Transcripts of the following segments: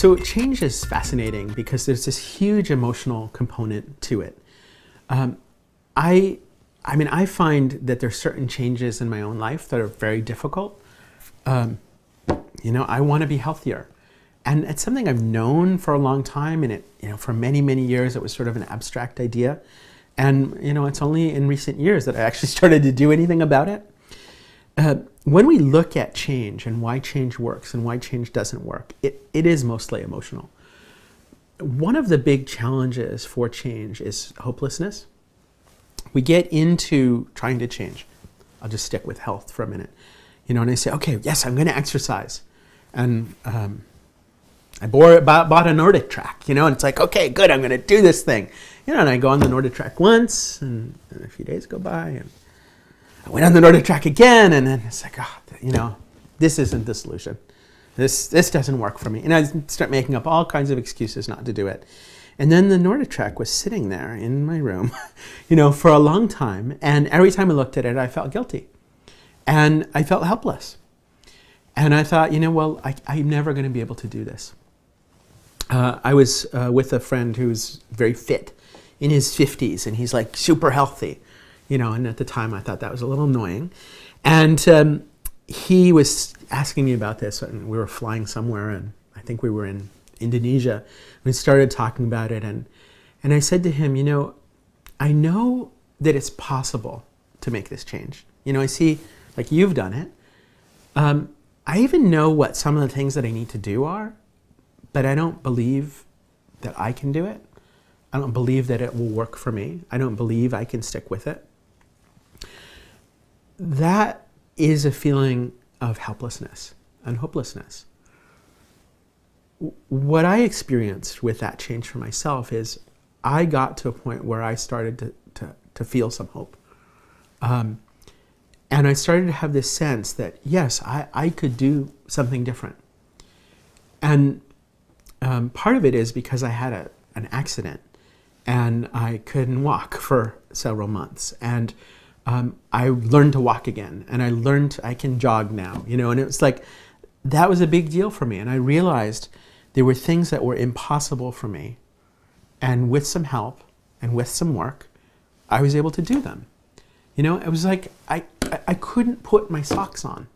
So change is fascinating because there's this huge emotional component to it. I mean, I find that there's certain changes in my own life that are very difficult. I want to be healthier. And it's something I've known for a long time, and for many, many years, it was sort of an abstract idea. And, it's only in recent years that I actually started to do anything about it. When we look at change and why change works and why change doesn't work, it is mostly emotional. One of the big challenges for change is hopelessness. We get into trying to change. I'll just stick with health for a minute. And I say, okay, yes, I'm going to exercise. And I bought a Nordic track, and it's like, okay, good, I'm going to do this thing. And I go on the Nordic track once, and a few days go by, and I went on the Nordic track again, and then it's like, this isn't the solution. This doesn't work for me. And I start making up all kinds of excuses not to do it. And then the Nordic track was sitting there in my room, for a long time. And every time I looked at it, I felt guilty. And I felt helpless. And I thought, well, I'm never going to be able to do this. I was with a friend who's very fit, in his 50s, and he's like super healthy. And at the time I thought that was a little annoying. And he was asking me about this, and we were flying somewhere, and I think we were in Indonesia. We started talking about it, and I said to him, I know that it's possible to make this change. I see, like, you've done it. I even know what some of the things that I need to do are, but I don't believe that I can do it. I don't believe that it will work for me. I don't believe I can stick with it. That is a feeling of helplessness and hopelessness. What I experienced with that change for myself is I got to a point where I started to feel some hope. And I started to have this sense that, yes, I could do something different. And part of it is because I had an accident, and I couldn't walk for several months. And I learned to walk again, and I learned I can jog now, and it was like, that was a big deal for me. And I realized there were things that were impossible for me. And with some help and with some work, I was able to do them. It was like I couldn't put my socks on.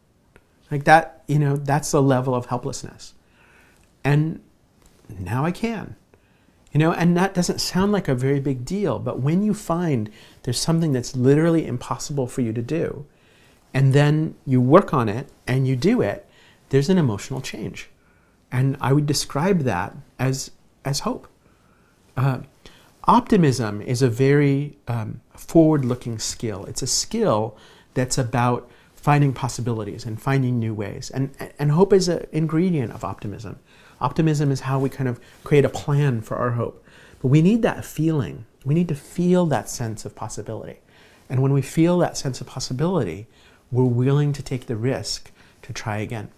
Like that, that's the level of helplessness. And now I can. And that doesn't sound like a very big deal, but when you find there's something that's literally impossible for you to do, and then you work on it and you do it, there's an emotional change. And I would describe that as hope. Optimism is a very forward-looking skill. It's a skill that's about finding possibilities and finding new ways. And hope is an ingredient of optimism. Optimism is how we kind of create a plan for our hope. But we need that feeling. We need to feel that sense of possibility. And when we feel that sense of possibility, we're willing to take the risk to try again.